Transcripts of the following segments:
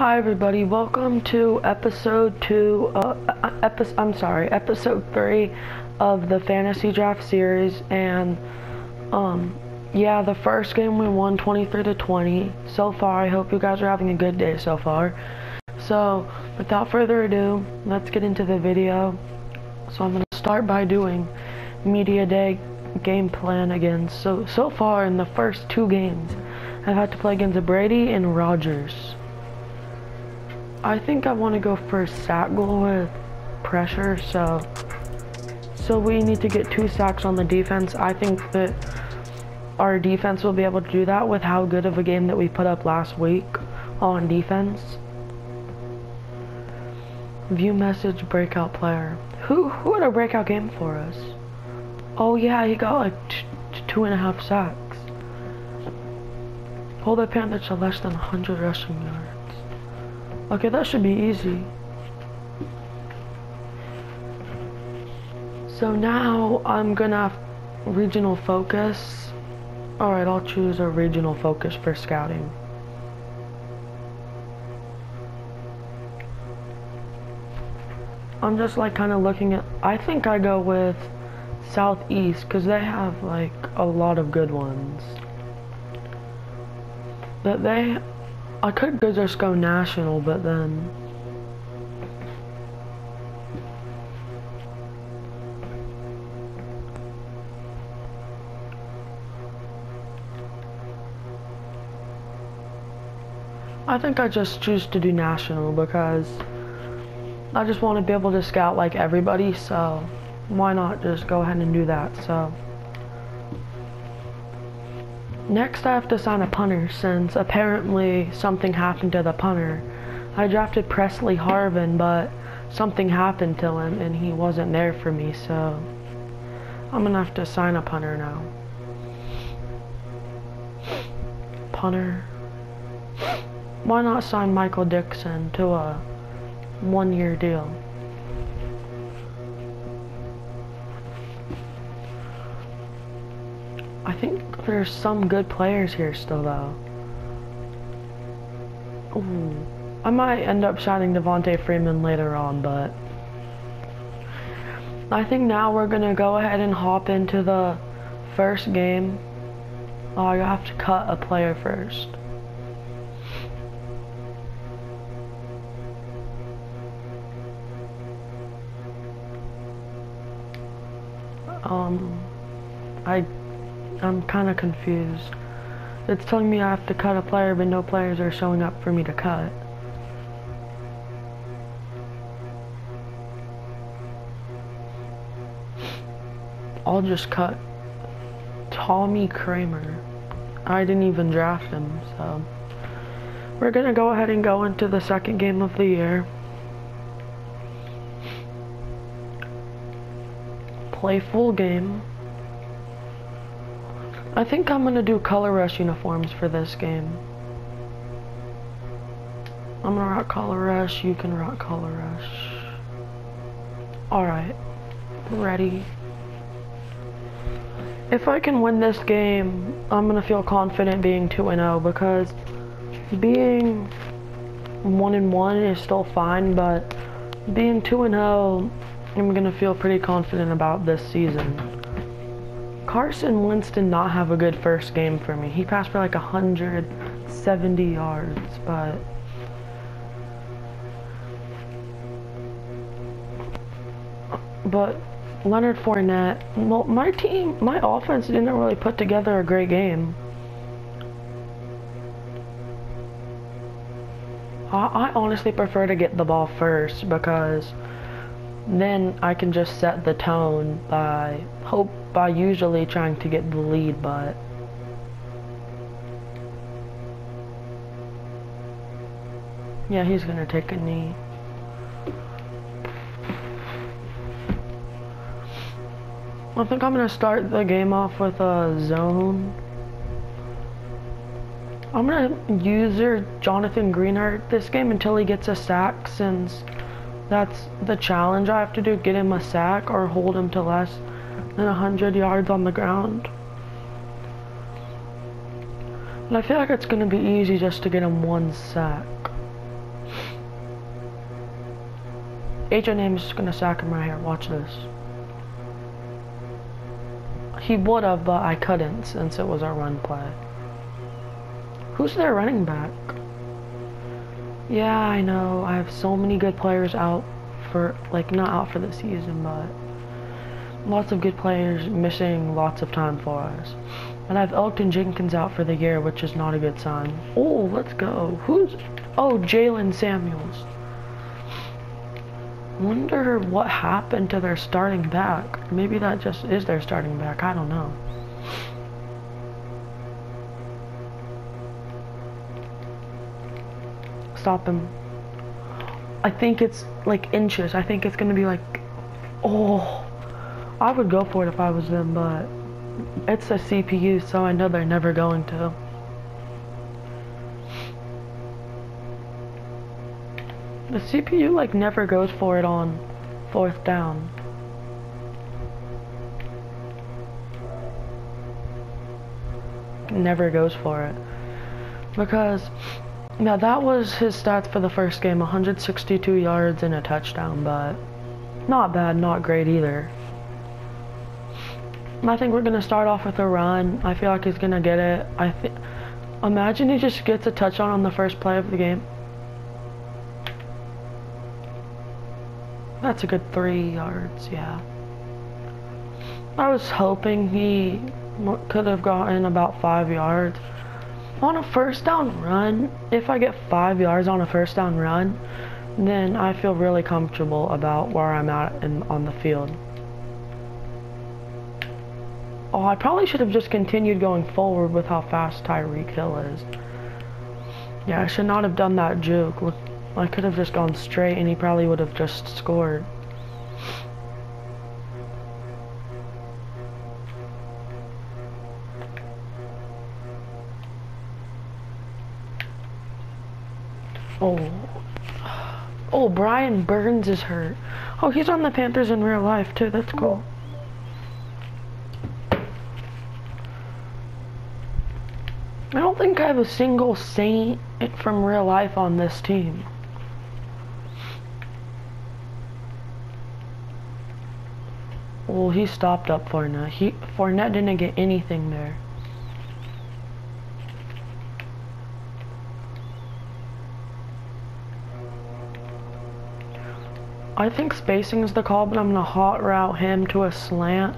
Hi everybody, welcome to episode 3 of the fantasy draft series. And yeah, the first game we won 23-20 so far. I hope you guys are having a good day so far. So without further ado, let's get into the video. So I'm going to start by doing media day game plan again. So far in the first two games I've had to play against Brady and Rodgers. I think I want to go for sack goal with pressure, so we need to get 2 sacks on the defense. I think that our defense will be able to do that with how good of a game that we put up last week on defense. View message, breakout player. Who had a breakout game for us? Oh yeah, he got like 2.5 sacks. Hold the Panther to less than 100 rushing yards. Okay, that should be easy. So now I'm gonna have regional focus. Alright, I'll choose a regional focus for scouting. I'm just like kind of looking at, I think I go with Southeast because they have like a lot of good ones. I could just go national, but then I think I just choose to do national because I just want to be able to scout like everybody, so why not just go ahead and do that. So next I have to sign a punter since apparently something happened to the punter. I drafted Presley Harvin, but something happened to him and he wasn't there for me, so I'm gonna have to sign a punter now. Punter. Why not sign Michael Dixon to a 1-year deal? I think there's some good players here still though. Ooh, I might end up signing Devontae Freeman later on, but I think now we're gonna go ahead and hop into the first game. Oh, I have to cut a player first. I'm kind of confused. It's telling me I have to cut a player, but no players are showing up for me to cut. I'll just cut Tommy Kramer. I didn't even draft him, so we're gonna go ahead and go into the second game of the year. Play full game. I think I'm gonna do color rush uniforms for this game. I'm gonna rock color rush, you can rock color rush. Alright, ready. If I can win this game, I'm gonna feel confident being 2-0 because being 1-1 is still fine, but being 2-0, I'm gonna feel pretty confident about this season. Carson Wentz did not have a good first game for me. He passed for like 170 yards, but Leonard Fournette, well, my offense didn't really put together a great game. I honestly prefer to get the ball first because then I can just set the tone by usually trying to get the lead, but yeah, he's gonna take a knee. I think I'm gonna start the game off with a zone. I'm gonna use Jonathan Greenard this game until he gets a sack, since that's the challenge I have to do, get him a sack or hold him to less than 100 yards on the ground. And I feel like it's gonna be easy just to get him 1 sack. AJ Namath is gonna sack him right here. Watch this. He would have, but I couldn't since it was a run play. Who's their running back? Yeah, I know. I have so many good players out for, like, not out for the season, but lots of good players missing lots of time for us. And I have Elgton Jenkins out for the year, which is not a good sign. Oh, let's go. Oh, Jalen Samuels. Wonder what happened to their starting back. Maybe that just is their starting back. I don't know. Stop him. I think it's like inches. I think it's gonna be like, oh, I would go for it if I was them, but it's a CPU, so I know they're never going to. The CPU like never goes for it on 4th down. Never goes for it. Because, now that was his stats for the first game, 162 yards and a touchdown, but not bad, not great either. I think we're gonna start off with a run. I feel like he's gonna get it. Imagine he just gets a touchdown on the first play of the game. That's a good 3 yards, yeah. I was hoping he could have gotten about 5 yards. On a first down run, if I get 5 yards on a first down run, then I feel really comfortable about where I'm at on the field. Oh, I probably should have just continued going forward with how fast Tyreek Hill is. Yeah, I should not have done that juke. Look, I could have just gone straight and he probably would have just scored. Oh, Brian Burns is hurt. Oh, he's on the Panthers in real life too. That's cool. I don't think I have a single Saint from real life on this team. Well, he stopped up Fournette. Fournette didn't get anything there. I think spacing is the call, but I'm gonna hot route him to a slant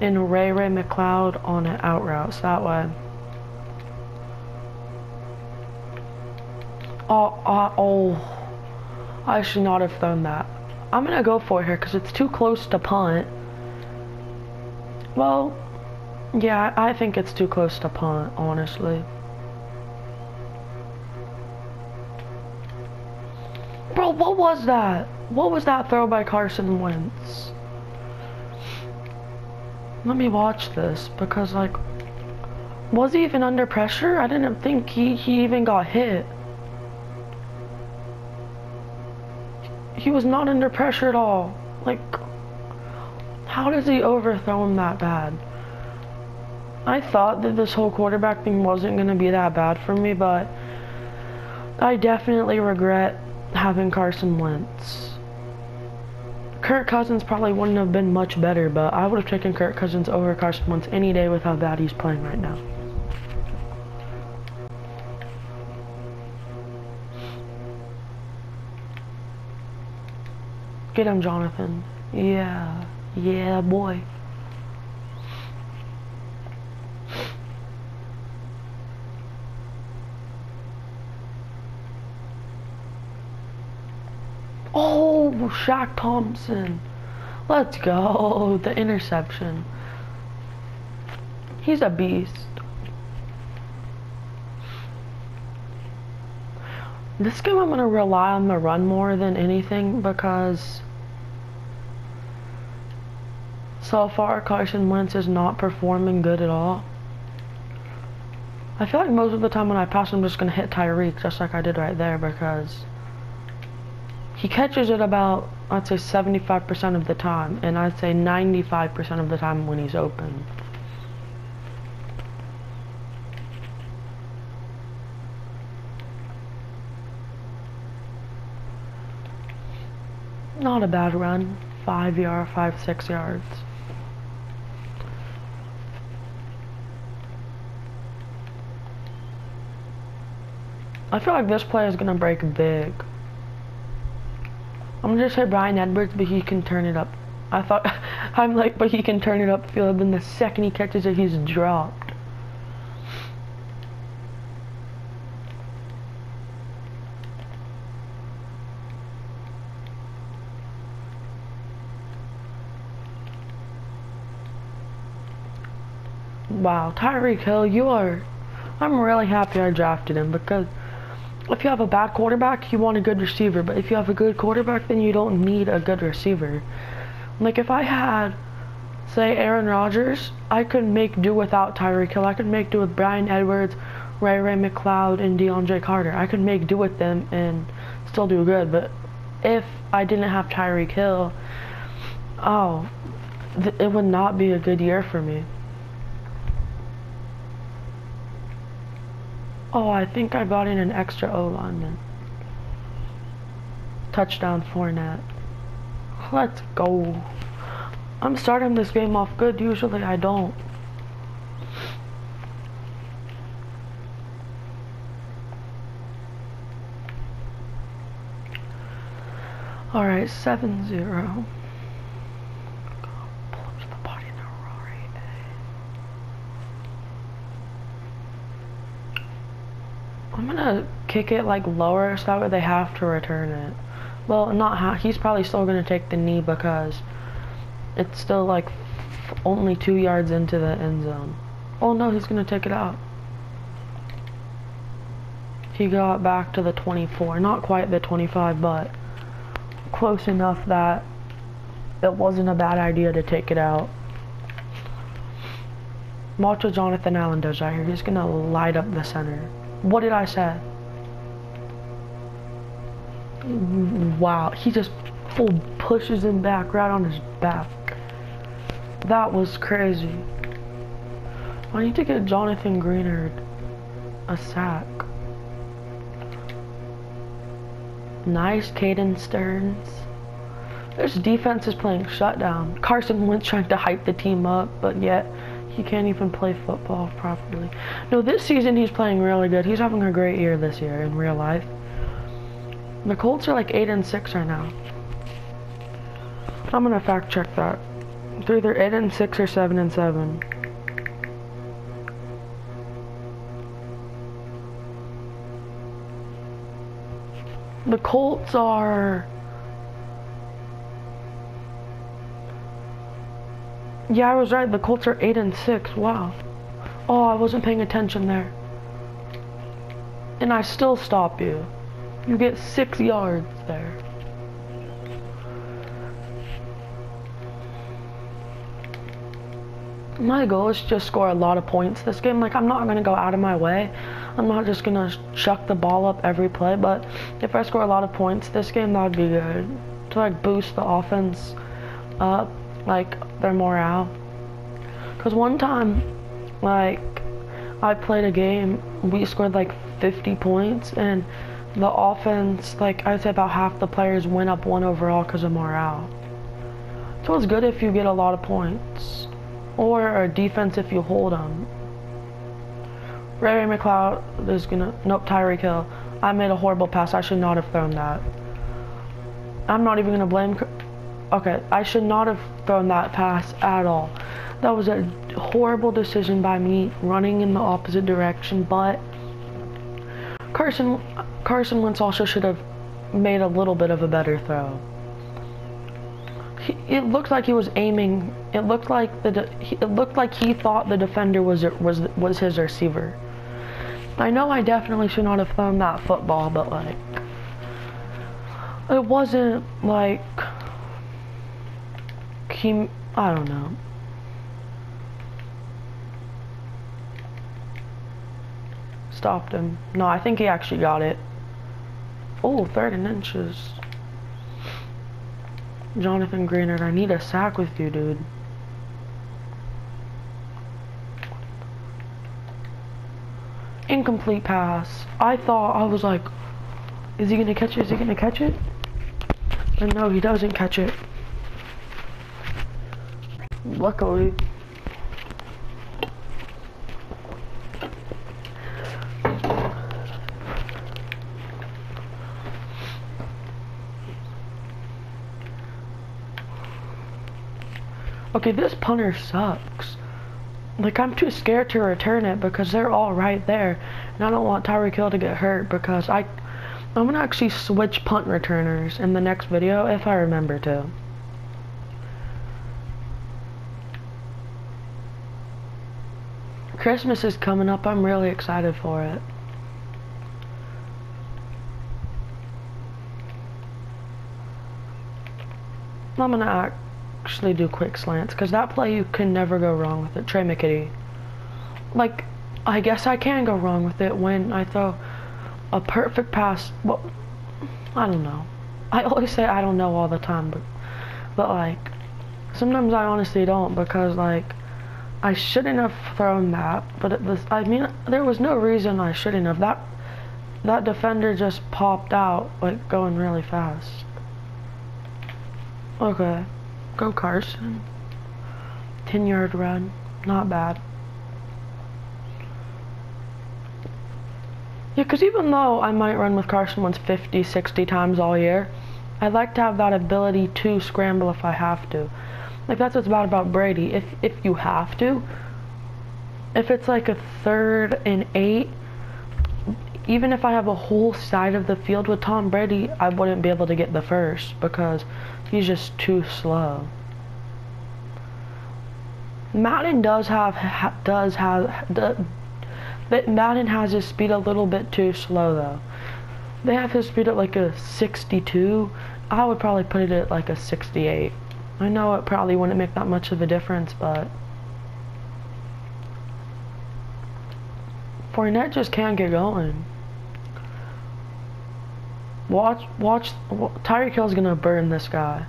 and Ray McLeod on an out route, so that way. Oh, I should not have thrown that. I'm gonna go for it here because it's too close to punt. Well, yeah, I think it's too close to punt, honestly. Bro, what was that? What was that throw by Carson Wentz? Let me watch this because, like, was he even under pressure? I didn't think he even got hit. He was not under pressure at all. Like, how does he overthrow him that bad? I thought that this whole quarterback thing wasn't going to be that bad for me, but I definitely regret having Carson Wentz. Kirk Cousins probably wouldn't have been much better, but I would have taken Kirk Cousins over Carson Wentz any day with how bad he's playing right now. Get him, Jonathan. Yeah. Yeah, boy. Oh, Shaq Thompson. Let's go. The interception. He's a beast. This game I'm going to rely on the run more than anything because so far Carson Wentz is not performing good at all. I feel like most of the time when I pass I'm just going to hit Tyreek just like I did right there because he catches it about, I'd say 75% of the time, and I'd say 95% of the time when he's open. Not a bad run. 6 yards. I feel like this play is gonna break big. I'm gonna just hit Bryan Edwards, but he can turn it up. I thought, I'm like, but he can turn it upfield, then the second he catches it, he's dropped. Wow, Tyreek Hill, I'm really happy I drafted him, because if you have a bad quarterback, you want a good receiver, but if you have a good quarterback, then you don't need a good receiver. Like, if I had, say, Aaron Rodgers, I could make do without Tyreek Hill. I could make do with Bryan Edwards, Ray McCloud, and DeAndre Carter. I could make do with them and still do good, but if I didn't have Tyreek Hill, it would not be a good year for me. Oh, I think I got in an extra O lineman. Touchdown Fournette. Let's go. I'm starting this game off good. Usually I don't. Alright, 7-0. I'm gonna kick it like lower so that way they have to return it. Well, he's probably still gonna take the knee because it's still like only 2 yards into the end zone. Oh no, he's gonna take it out. He got back to the 24, not quite the 25, but close enough that it wasn't a bad idea to take it out. Watch what Jonathan Allen does right here. He's gonna light up the center. What did I say? Wow, he just full pushes him back right on his back. That was crazy. I need to get Jonathan Greenard a sack. Nice, Caden Stearns. This defense is playing shutdown. Carson Wentz trying to hype the team up, but yet he can't even play football properly. No, this season he's playing really good. He's having a great year this year in real life. The Colts are like 8-6 right now. I'm gonna fact check that. They're either 8-6 or 7-7. The Colts are... Yeah, I was right. The Colts are 8-6. Wow. Oh, I wasn't paying attention there. And I still stop you. You get 6 yards there. My goal is to just score a lot of points this game. Like, I'm not going to go out of my way. I'm not just going to chuck the ball up every play. But if I score a lot of points this game, that would be good. To, like, boost the offense up. Like, their morale. Because one time, like, I played a game, we scored like 50 points, and the offense, like, I'd say about half the players went up 1 overall because of morale. So it's good if you get a lot of points. Or a defense if you hold them. Ray McCloud is gonna, nope, Tyreek Hill. I made a horrible pass, I should not have thrown that. I'm not even gonna blame, okay, I should not have thrown that pass at all. That was a horrible decision by me, running in the opposite direction, but Carson Wentz also should have made a little bit of a better throw. It looked like he was aiming. It looked like he thought the defender was his receiver. I know I definitely should not have thrown that football, but like, it wasn't like I don't know. Stopped him. No, I think he actually got it. Oh, 3rd and inches. Jonathan Greenard, I need a sack with you, dude. Incomplete pass. I was like, is he gonna catch it? Is he gonna catch it? And no, he doesn't catch it. Luckily. Okay, this punter sucks. Like, I'm too scared to return it because they're all right there. And I don't want Tyreek Hill to get hurt because I'm gonna actually switch punt returners in the next video if I remember to. Christmas is coming up. I'm really excited for it. I'm gonna actually do quick slants because that play you can never go wrong with it. Trey McKitty. Like, I guess I can go wrong with it when I throw a perfect pass. Well, I don't know. I always say I don't know all the time, but like, sometimes I honestly don't because like, I shouldn't have thrown that, but I mean, there was no reason I shouldn't have. That defender just popped out, like, going really fast. Okay. Go Carson. 10-yard run. Not bad. Yeah, because even though I might run with Carson once 50, 60 times all year, I'd like to have that ability to scramble if I have to. Like, that's what's bad about Brady. If you have to, if it's like a 3rd and 8, even if I have a whole side of the field with Tom Brady, I wouldn't be able to get the first because he's just too slow. Madden Madden has his speed a little bit too slow though. They have his speed at like a 62. I would probably put it at like a 68. I know it probably wouldn't make that much of a difference, but Fournette just can't get going. Watch, Tyreek Hill's gonna burn this guy.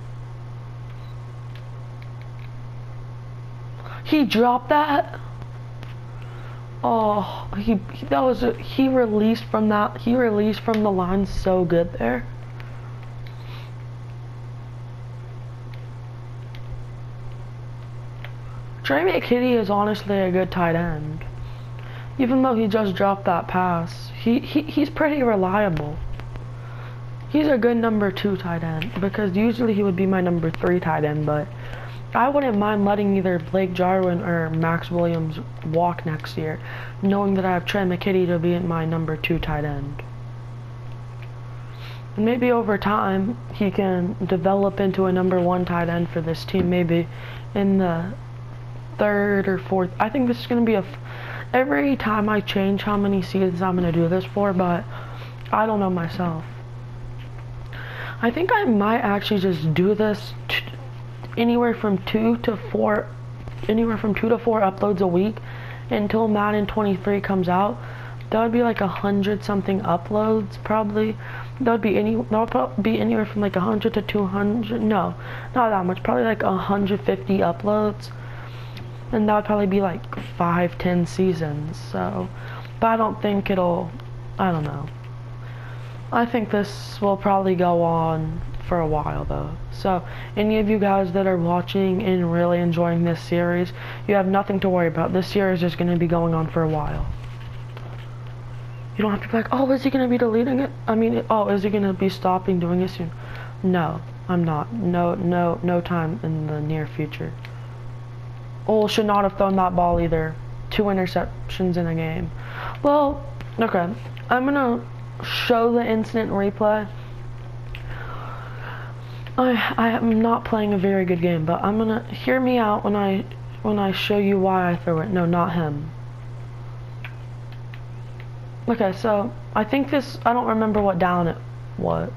He dropped that? Oh, he released from the line so good there. Trey McKitty is honestly a good tight end. Even though he just dropped that pass, he's pretty reliable. He's a good number 2 tight end because usually he would be my number 3 tight end, but I wouldn't mind letting either Blake Jarwin or Max Williams walk next year, knowing that I have Trey McKitty to be my number 2 tight end. And maybe over time he can develop into a number 1 tight end for this team, maybe in the 3rd or 4th. I think this is going to be every time I change how many seasons I'm going to do this for, but I don't know myself. I think I might actually just do this anywhere from 2 to 4 uploads a week until Madden 23 comes out. That would be like 100 something uploads probably. That would be anywhere from like 100 to 200. No, not that much. Probably like 150 uploads. And that would probably be like 5-10 seasons. So, but I don't think it'll, I don't know. I think this will probably go on for a while though. So, any of you guys that are watching and really enjoying this series, you have nothing to worry about. This series is going to be going on for a while. You don't have to be like, oh, is he going to be deleting it? I mean, oh, is he going to be stopping doing it soon? No, I'm not. No time in the near future. Oh, should not have thrown that ball either. 2 interceptions in a game. Well, okay. I'm gonna show the instant replay. I am not playing a very good game, but I'm gonna hear me out when I show you why I threw it. No, not him. Okay, so I think this. I don't remember what down it was.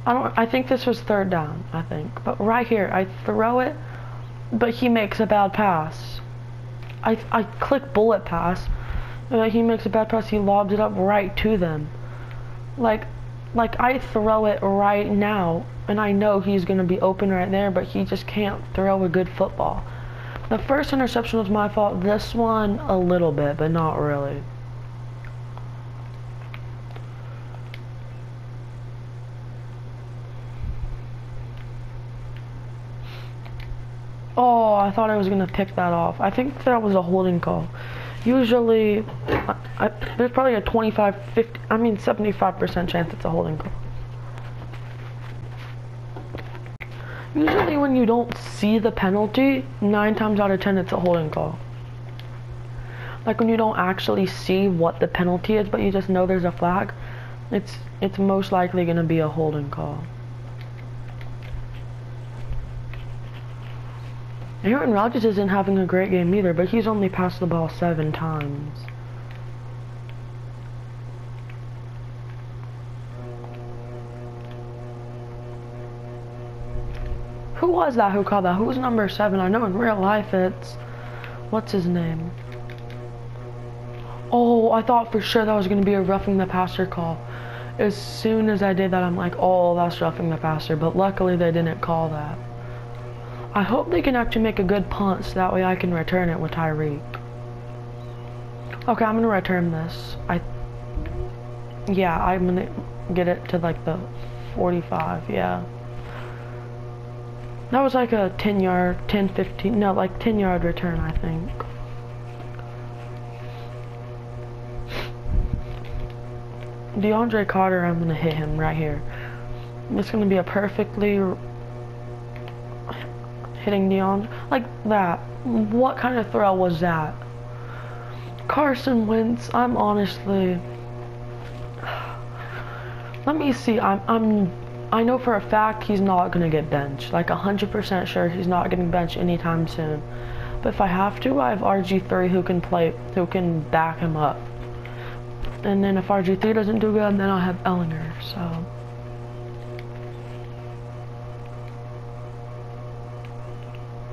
I think this was 3rd down. I think, but right here, I throw it. But he makes a bad pass. I click bullet pass. He makes a bad pass. He lobs it up right to them. Like I throw it right now, and I know he's gonna be open right there, but he just can't throw a good football. The first interception was my fault. This one a little bit, but not really. Oh, I thought I was gonna pick that off. I think that was a holding call. Usually, there's probably a 25, 50, I mean 75% chance it's a holding call. Usually when you don't see the penalty, 9 times out of 10 it's a holding call. Like when you don't actually see what the penalty is, but you just know there's a flag, it's most likely gonna be a holding call. Aaron Rodgers isn't having a great game either, but he's only passed the ball 7 times. Who was that who called that? Who's number 7? I know in real life it's... What's his name? Oh, I thought for sure that was going to be a roughing the passer call. As soon as I did that, I'm like, oh, that's roughing the passer. But luckily they didn't call that. I hope they can actually make a good punt so that way I can return it with Tyreek. Okay, I'm gonna return this. Yeah, I'm gonna get it to like the 45, yeah. That was like a 10-yard, 10, 15, no, like 10-yard return, I think. DeAndre Carter, I'm gonna hit him right here. It's gonna be a perfectly hitting DeAndre, like that. What kind of throw was that? Carson Wentz, I'm honestly... Let me see, I know for a fact he's not gonna get benched. Like 100% sure he's not getting benched anytime soon. But if I have to, I have RG3 who can back him up. And then if RG3 doesn't do good, then I'll have Ellinger, so...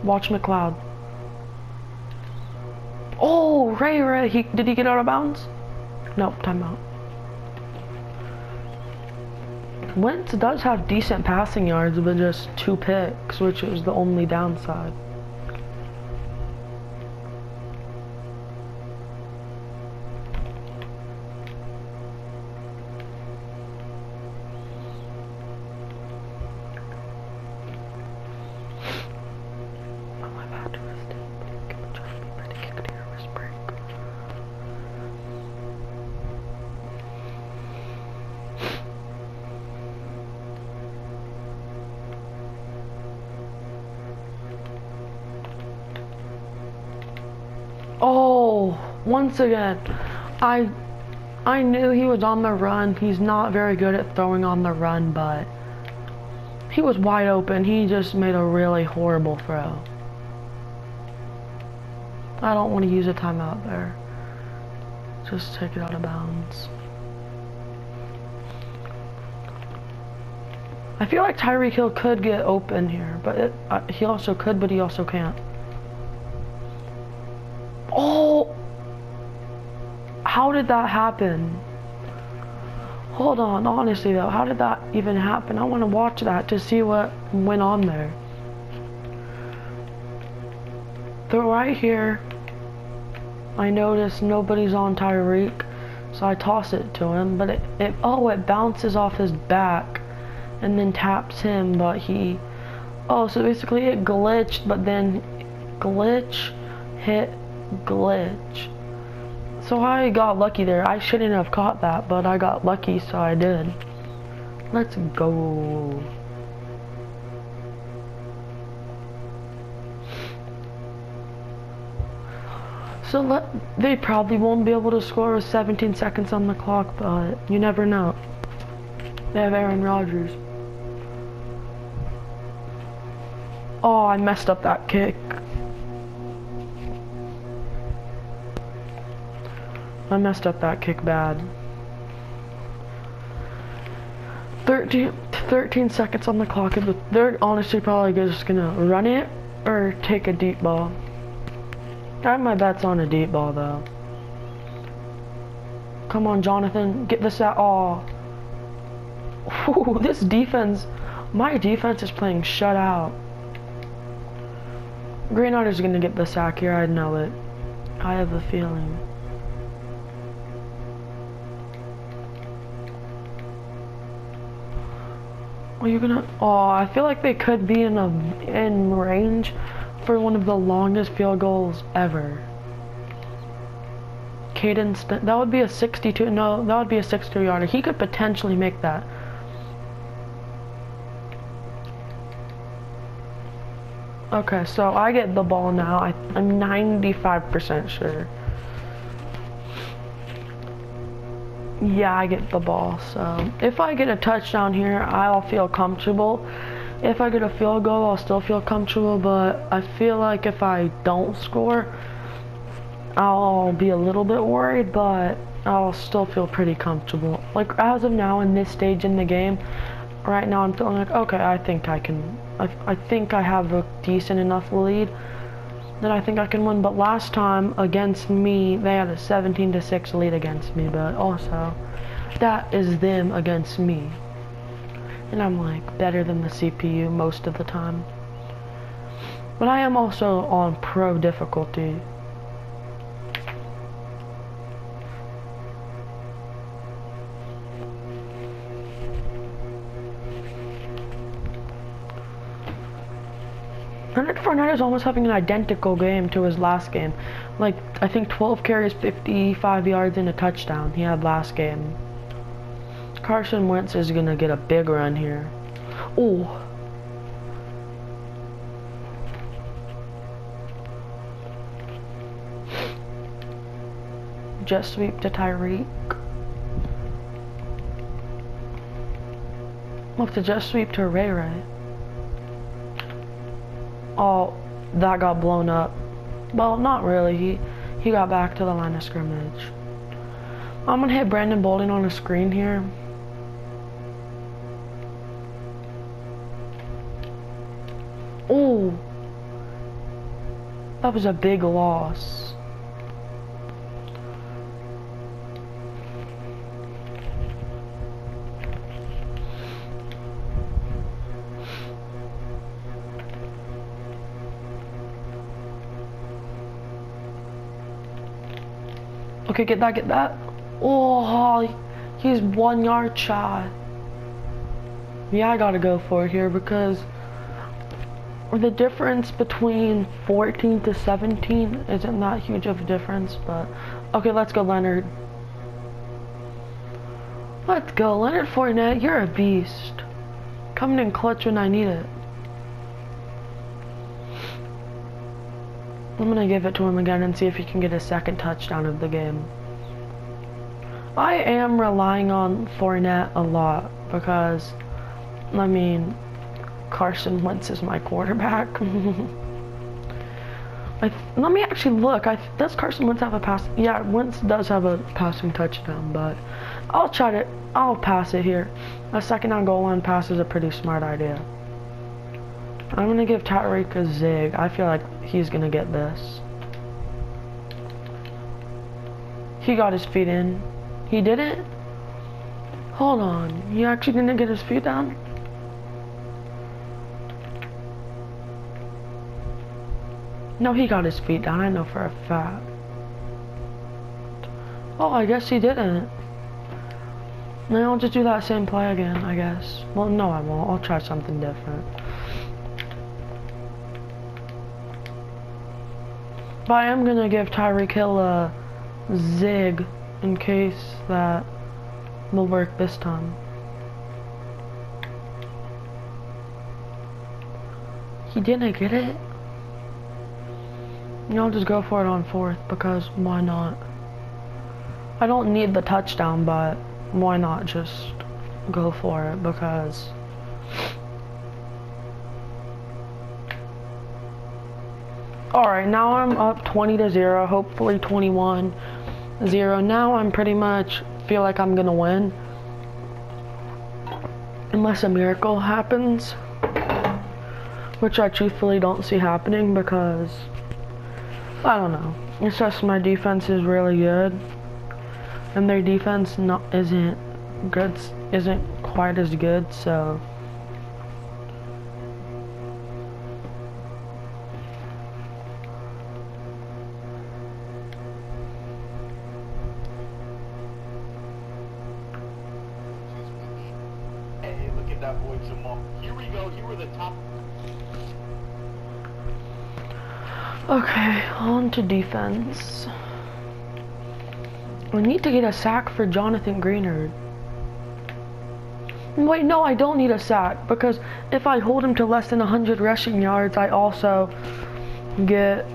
Watch McLeod. Oh, Ray, did he get out of bounds? Nope, timeout. Wentz does have decent passing yards, but just 2 picks, which is the only downside. Oh, once again, I knew he was on the run. He's not very good at throwing on the run, but he was wide open. He just made a really horrible throw. I don't want to use a timeout there. Just take it out of bounds. I feel like Tyreek Hill could get open here, but he also could, but he also can't. Oh! How did that happen? Hold on, honestly though, how did that even happen? I want to watch that to see what went on there. They're right here. I notice nobody's on Tyreek, so I toss it to him, but it bounces off his back and then taps him, but so basically it glitched, but then glitch, hit, glitch. So I got lucky there. I shouldn't have caught that, but I got lucky, so I did. Let's go. So they probably won't be able to score with 17 seconds on the clock, but you never know. They have Aaron Rodgers. Oh, I messed up that kick. I messed up that kick bad. 13 seconds on the clock. They're honestly probably just gonna run it or take a deep ball. I have my bets on a deep ball though. Come on, Jonathan, get this out. Oh, ooh, this defense. My defense is playing shutout. Green Knight is gonna get the sack here. I know it. I have a feeling. Are you gonna? Oh, I feel like they could be in range for one of the longest field goals ever. Cadence, that would be a 62, no, that would be a 62-yarder. He could potentially make that. Okay, so I get the ball now. I'm 95% sure. Yeah, I get the ball. So if I get a touchdown here, I'll feel comfortable. If I get a field goal, I'll still feel comfortable, but I feel like if I don't score, I'll be a little bit worried, but I'll still feel pretty comfortable. Like, as of now, in this stage in the game, right now I'm feeling like, okay, I think I can, I think I have a decent enough lead that I think I can win. But last time against me, they had a 17-6 lead against me, but also that is them against me. And I'm like better than the CPU most of the time. But I am also on pro difficulty. Leonard Fournette is almost having an identical game to his last game. Like, I think 12 carries, 55 yards, and a touchdown he had last game. Carson Wentz is gonna get a big run here. Ooh. Jet sweep to Tyreek. Look, the jet sweep to Ray Ray. Oh, that got blown up. Well, not really. He got back to the line of scrimmage. I'm gonna hit Brandon Bolden on the screen here. Oh, that was a big loss. Okay, get that, get that. Oh, he's 1 yard shy. Yeah, I gotta go for it here because the difference between 14 to 17 isn't that huge of a difference, but okay, let's go, Leonard. Let's go, Leonard Fournette, you're a beast. Coming in clutch when I need it. I'm gonna give it to him again and see if he can get a second touchdown of the game. I am relying on Fournette a lot because, I mean, Carson Wentz is my quarterback. Let me actually look. Does Carson Wentz have a pass? Yeah, Wentz does have a passing touchdown, but I'll pass it here. A second down goal line pass is a pretty smart idea. I'm gonna give Tyreek a zig. I feel like he's gonna get this. He got his feet in. He didn't? Hold on. He actually didn't get his feet down? No, he got his feet down. I know for a fact. Oh, I guess he didn't. Then I'll just do that same play again, I guess. Well, no, I won't. I'll try something different. But I am gonna give Tyreek Hill a zig in case that will work this time. He didn't get it? I'll just go for it on fourth because why not? I don't need the touchdown, but why not just go for it because alright, now I'm up 20-0, hopefully 21-0. Now I'm pretty much feel like I'm gonna win. Unless a miracle happens. Which I truthfully don't see happening because I don't know. It's just my defense is really good. And their defense isn't quite as good, so that boy Jamal. Here we go. Here were the top. Okay, on to defense. I need to get a sack for Jonathan Greenard. Wait, no, I don't need a sack, because if I hold him to less than 100 rushing yards, I also get,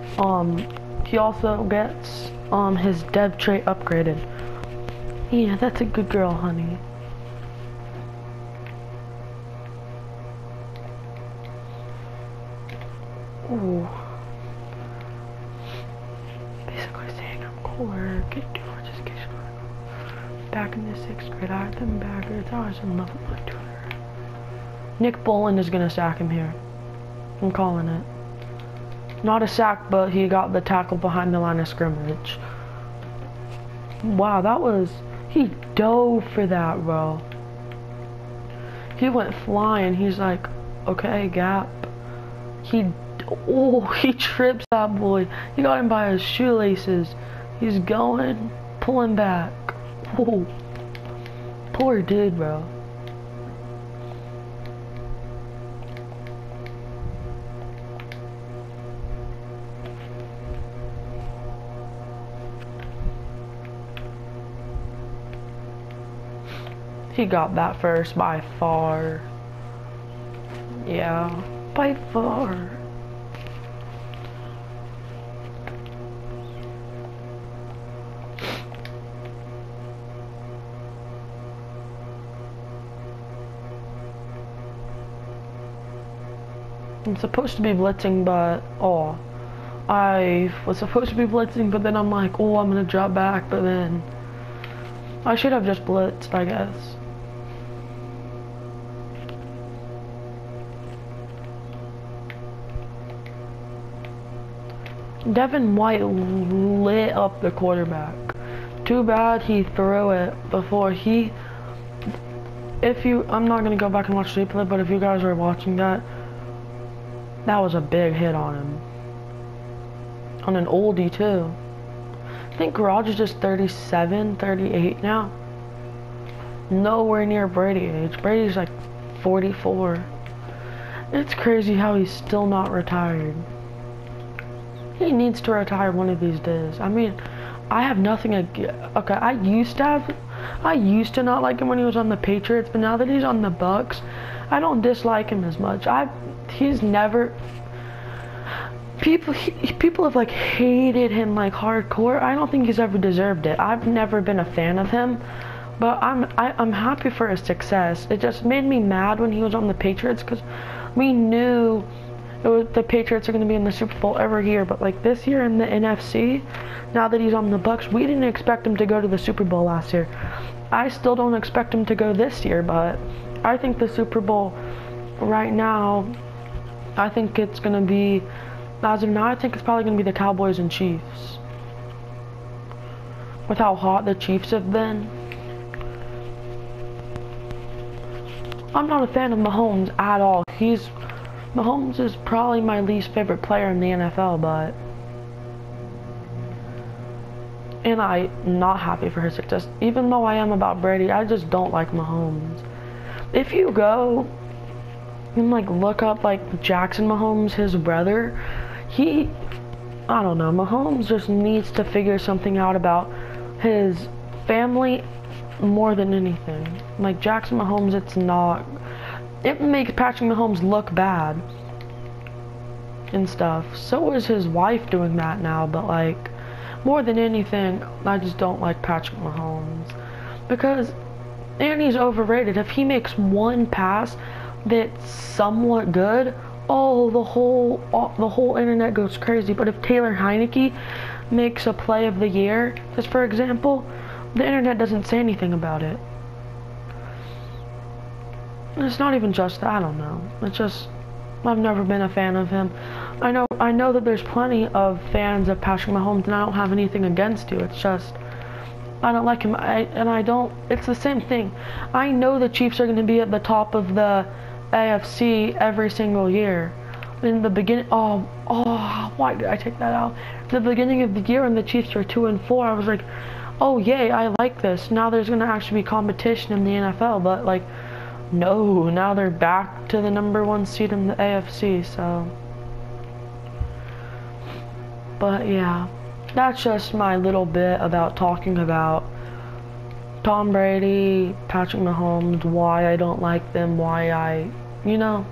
he also gets, his dev trait upgraded. Yeah, that's a good girl, honey. Ooh. Basically saying I'm cooler. Get George's education. Back in the 6th grade, I had them backwards. I was in love with my tutor. Nick Bolland is gonna sack him here. I'm calling it. Not a sack, but he got the tackle behind the line of scrimmage. Wow, that was... He dove for that, bro. He went flying. He's like, okay, gap. He trips that boy. He got him by his shoelaces. He's going, pulling back. Oh, poor dude, bro. He got that first by far. Yeah, by far. I'm supposed to be blitzing, but I was supposed to be blitzing, but then I'm like, oh, I'm gonna drop back, but then I should have just blitzed, I guess. Devin White lit up the quarterback. Too bad he threw it before he... I'm not gonna go back and watch the replay, but if you guys are watching that, that was a big hit on him. On an oldie, too. I think Garage is just 37, 38 now. Nowhere near Brady age. Brady's like 44. It's crazy how he's still not retired. He needs to retire one of these days. I mean, I have nothing against... Okay, I used to not like him when he was on the Patriots, but now that he's on the Bucks, I don't dislike him as much. He's never... People have like hated him like hardcore. I don't think he's ever deserved it. I've never been a fan of him, but I'm happy for his success. It just made me mad when he was on the Patriots, because we knew the Patriots are going to be in the Super Bowl every year, but like this year in the NFC, now that he's on the Bucks, we didn't expect him to go to the Super Bowl last year. I still don't expect him to go this year, but I think the Super Bowl right now, I think it's going to be, as of now, I think it's probably going to be the Cowboys and Chiefs. With how hot the Chiefs have been. I'm not a fan of Mahomes at all. Mahomes is probably my least favorite player in the NFL, but... And I'm not happy for his success. Even though I am about Brady, I just don't like Mahomes. If you go and like look up like Jackson Mahomes, his brother, I don't know, Mahomes just needs to figure something out about his family more than anything. Like Jackson Mahomes, it makes Patrick Mahomes look bad and stuff. So is his wife doing that now, but like, more than anything, I just don't like Patrick Mahomes. Because, and he's overrated. If he makes one pass that's somewhat good, oh, the whole internet goes crazy. But if Taylor Heineke makes a play of the year, just for example, the internet doesn't say anything about it. And it's not even just that, I don't know. It's just, I've never been a fan of him. I know that there's plenty of fans of Patrick Mahomes, and I don't have anything against you. It's just, I don't like him. It's the same thing. I know the Chiefs are going to be at the top of the AFC every single year. In the beginning, why did I take that out? The beginning of the year when the Chiefs were 2-4, I was like, oh yay, I like this. Now there's going to actually be competition in the NFL, but like, no, now they're back to the #1 seed in the AFC, so But yeah, that's just my little bit about talking about Tom Brady, Patrick Mahomes, why I don't like them, why I, you know.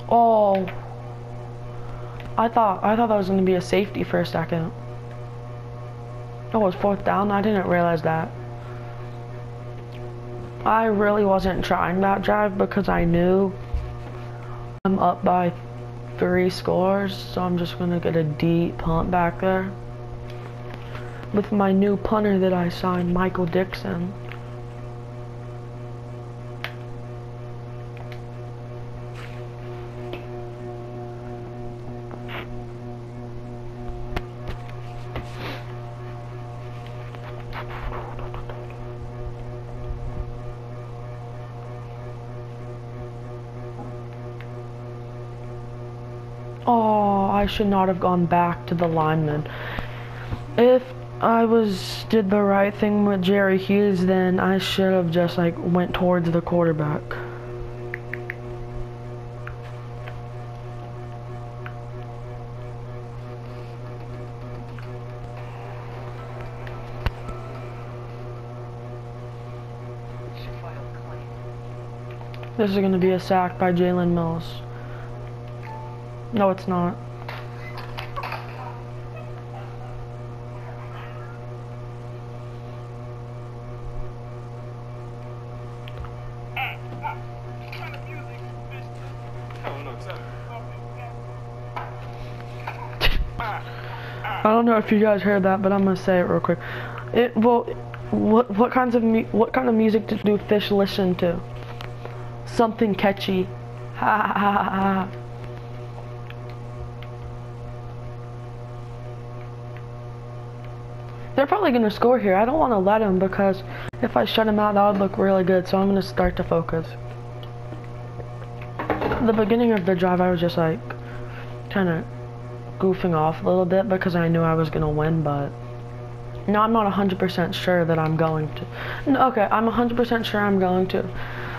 Oh, I thought that was going to be a safety for a second. Oh, it was 4th down? I didn't realize that. I really wasn't trying that drive because I knew I'm up by 3 scores, so I'm just going to get a deep punt back there with my new punter that I signed, Michael Dixon. Oh, I should not have gone back to the lineman. If I did the right thing with Jerry Hughes, then I should have just like went towards the quarterback. This is gonna be a sack by Jalen Mills. No, it's not. I don't know if you guys heard that, but I'm gonna say it real quick. What kind of music do fish listen to? Something catchy. Ha ha ha ha ha. They're probably gonna score here. I don't want to let them because if I shut them out, that would look really good. So I'm gonna start to focus. At the beginning of the drive, I was just like kind of goofing off a little bit because I knew I was gonna win, but no, I'm not 100% sure that I'm going to. No, okay, I'm 100% sure I'm going to.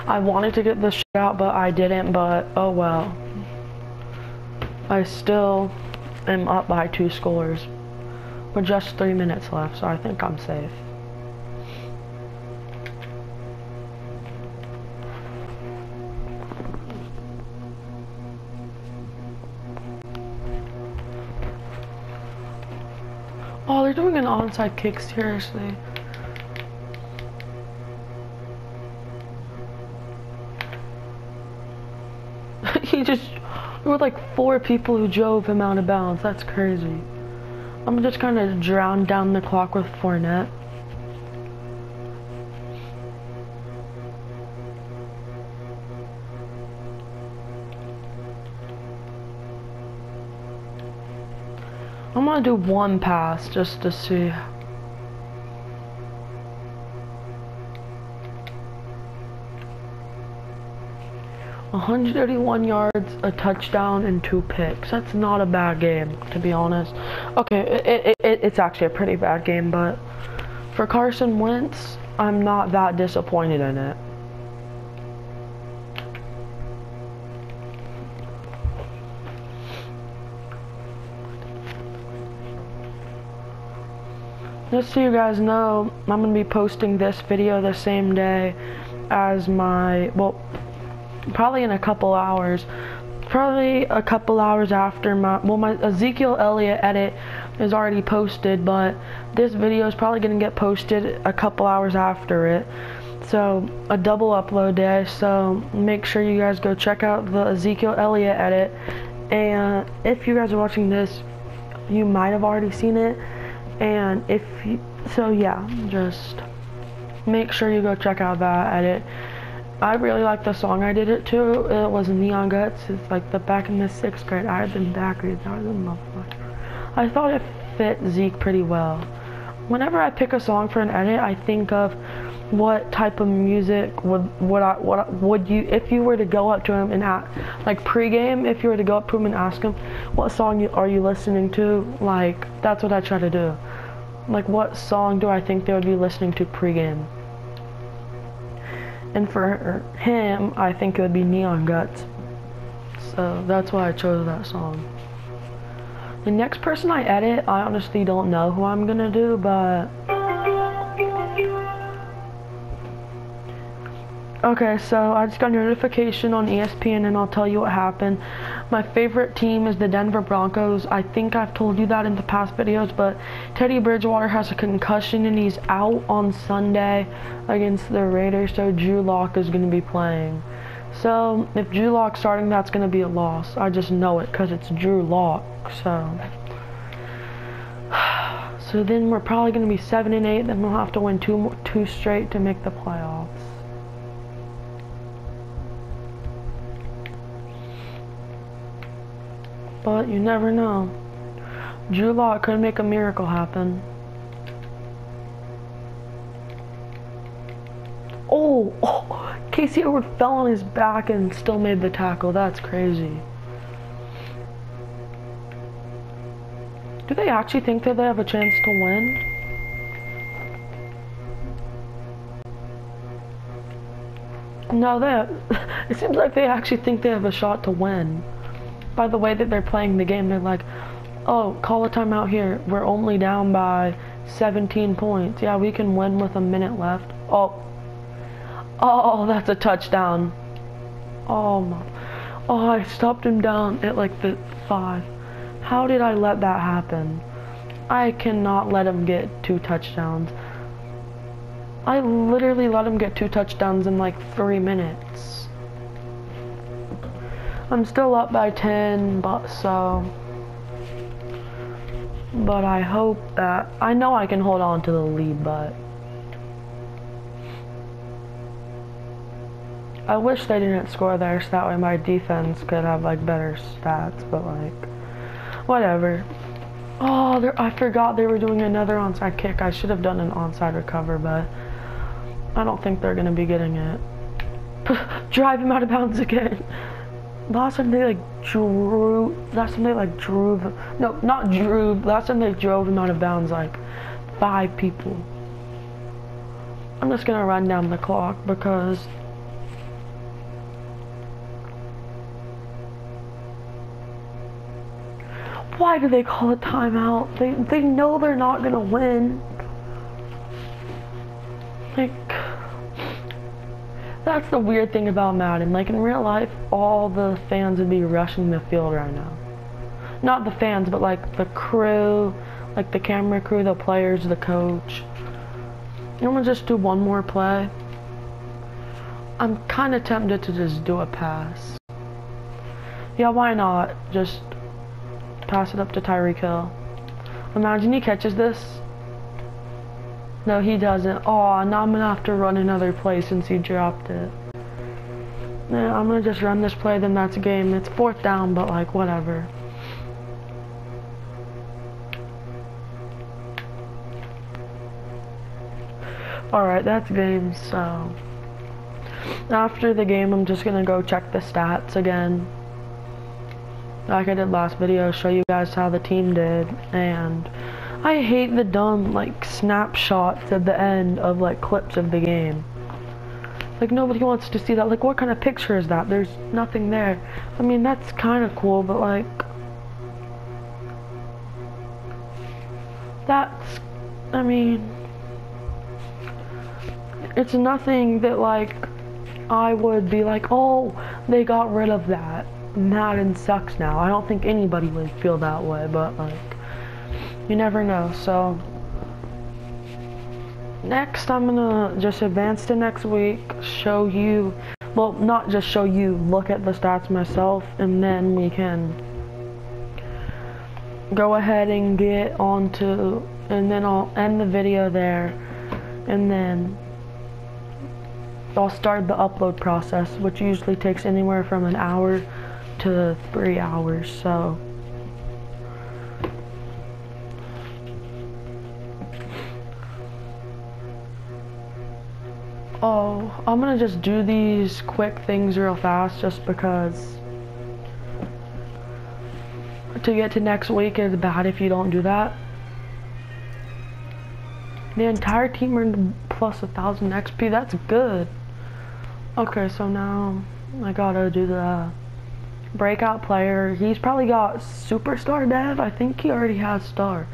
I wanted to get this shit out, but I didn't, but oh well. I still am up by 2 scores with just 3 minutes left, so I think I'm safe. Oh, they're doing an onside kick, seriously. There were like 4 people who drove him out of bounds. That's crazy. I'm just kind of drown down the clock with Fournette. I'm gonna do 1 pass just to see. $181 yards, a touchdown, and 2 picks. That's not a bad game, to be honest. Okay, it's actually a pretty bad game, but for Carson Wentz, I'm not that disappointed in it. Just so you guys know, I'm going to be posting this video the same day as my, well, probably in a couple hours. Probably a couple hours after my Ezekiel Elliott edit is already posted, but this video is probably going to get posted a couple hours after it. So, a double upload day, so make sure you guys go check out the Ezekiel Elliott edit. And if you guys are watching this, you might have already seen it. And if you, so yeah, just make sure you go check out that edit. I really like the song I did it to. It was Neon Guts. It's like the back in the 6th grade. I've been back grades. I was a motherfucker. I thought it fit Zeke pretty well. Whenever I pick a song for an edit, I think of what type of music would you, if you were to go up to him and like pregame, if you were to go up to him and ask him what song are you listening to, like that's what I try to do. Like what song do I think they would be listening to pregame? And for him, I think it would be Neon Guts. So that's why I chose that song. The next person I edit, I honestly don't know who I'm gonna do, but... Okay, so I just got a notification on ESPN and I'll tell you what happened. My favorite team is the Denver Broncos. I think I've told you that in the past videos, but Teddy Bridgewater has a concussion and he's out on Sunday against the Raiders, so Drew Lock is going to be playing. So if Drew Lock's starting, that's going to be a loss. I just know it because it's Drew Lock, so... So then we're probably going to be 7-8, then we'll have to win two straight to make the playoffs. But you never know. Drew Lock could make a miracle happen. Oh, Casey Hayward fell on his back and still made the tackle. That's crazy. Do they actually think that they have a chance to win? No, it seems like they actually think they have a shot to win. By the way that they're playing the game, they're like, oh, call a timeout here. We're only down by 17 points. Yeah, we can win with a minute left. Oh, that's a touchdown. Oh, I stopped him down at like the 5. How did I let that happen? I cannot let him get 2 touchdowns. I literally let him get 2 touchdowns in like 3 minutes. I'm still up by 10, but I hope that, I know I can hold on to the lead, but I wish they didn't score there so that way my defense could have like better stats, but like, whatever. Oh, I forgot they were doing another onside kick. I should have done an onside recover, but I don't think they're gonna be getting it. Drive him out of bounds again. Last time they drove him out of bounds like 5 people. I'm just gonna run down the clock because why do they call a timeout? They know they're not gonna win. Like, that's the weird thing about Madden. Like, in real life, all the fans would be rushing the field right now. Not the fans, but like the crew, like the camera crew, the players, the coach. You want to just do one more play? I'm kind of tempted to just do a pass. Yeah, why not? Just pass it up to Tyreek Hill. Imagine he catches this. No, he doesn't. Oh, now I'm gonna have to run another play since he dropped it. Yeah, I'm gonna just run this play, then that's a game. It's 4th down, but like, whatever. Alright, that's game, so... After the game, I'm just gonna go check the stats again. Like I did last video, show you guys how the team did, and... I hate the dumb, like, snapshots at the end of, like, clips of the game. Like, nobody wants to see that. Like, what kind of picture is that? There's nothing there. I mean, that's kind of cool, but, like... That's... I mean... It's nothing that, like, I would be like, oh, they got rid of that. Madden sucks now. I don't think anybody would feel that way, but, like... You never know, so next I'm gonna just advance to next week, show you, well, not just show you, look at the stats myself, and then we can go ahead and get on to, and then I'll end the video there, and then I'll start the upload process, which usually takes anywhere from an hour to 3 hours, so. Oh, I'm gonna just do these quick things real fast just because to get to next week is bad if you don't do that. The entire team earned plus 1,000 XP, that's good. Okay, so now I gotta do the breakout player. He's probably got superstar dev. I think he already has star.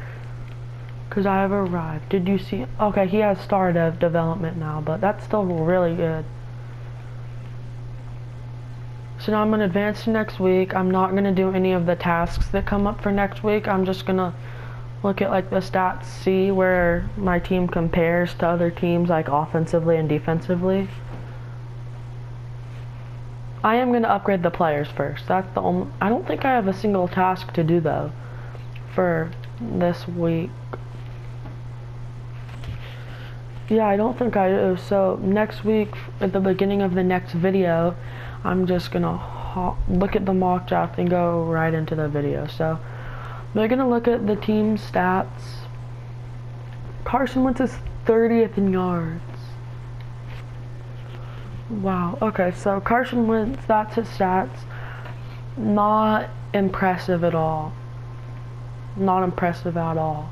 Because I have arrived. Did you see? Okay, he has star dev development now, but that's still really good. So now I'm going to advance to next week. I'm not going to do any of the tasks that come up for next week. I'm just going to look at like the stats, see where my team compares to other teams like offensively and defensively. I am going to upgrade the players first. That's the only, I don't think I have a single task to do though for this week. Yeah, I don't think I do. So next week, at the beginning of the next video, I'm just gonna look at the mock draft and go right into the video. So we're gonna look at the team stats. Carson Wentz is 30th in yards. Wow. Okay, so Carson Wentz, that's his stats. Not impressive at all. Not impressive at all.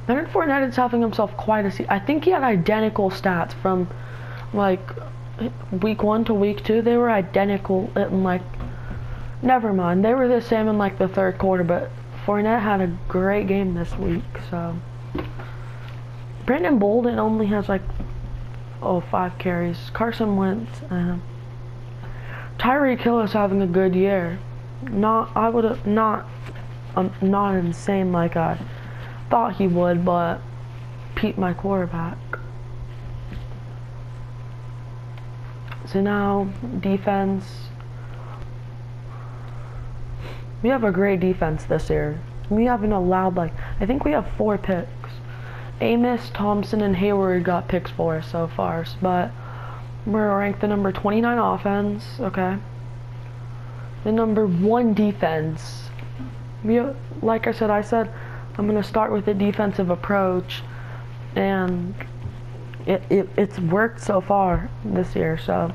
Leonard Fournette is having himself quite a season. I think he had identical stats from like week 1 to week 2. They were identical in like, never mind. They were the same in like the third quarter, but Fournette had a great game this week. So Brandon Bolden only has like 5 carries. Carson Wentz, Tyreek Hill is having a good year. Not insane like I thought he would, but Pete, my quarterback. So now defense. We have a great defense this year. We haven't allowed like, I think we have 4 picks. Amos, Thompson, and Hayward got picks for us so far, but we're ranked the number 29 offense. Okay. The number 1 defense. Like I said I'm gonna start with a defensive approach, and it's worked so far this year. So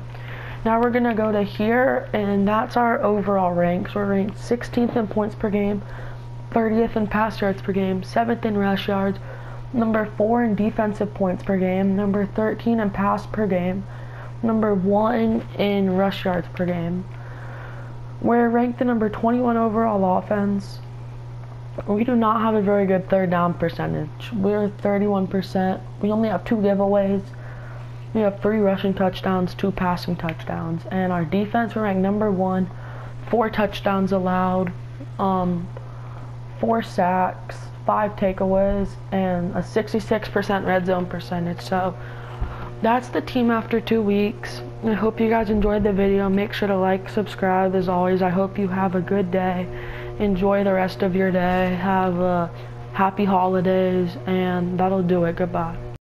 now we're gonna go to here, and that's our overall ranks. We're ranked 16th in points per game, 30th in pass yards per game, 7th in rush yards, number 4 in defensive points per game, number 13 in pass per game, number 1 in rush yards per game. We're ranked the number 21 overall offense. We do not have a very good third down percentage. We're 31%. We only have 2 giveaways. We have 3 rushing touchdowns, 2 passing touchdowns. And our defense, we're ranked number 1, 4 touchdowns allowed, 4 sacks, 5 takeaways, and a 66% red zone percentage. So that's the team after 2 weeks. I hope you guys enjoyed the video. Make sure to like, subscribe. As always, I hope you have a good day. Enjoy the rest of your day. Have happy holidays, and that'll do it. Goodbye.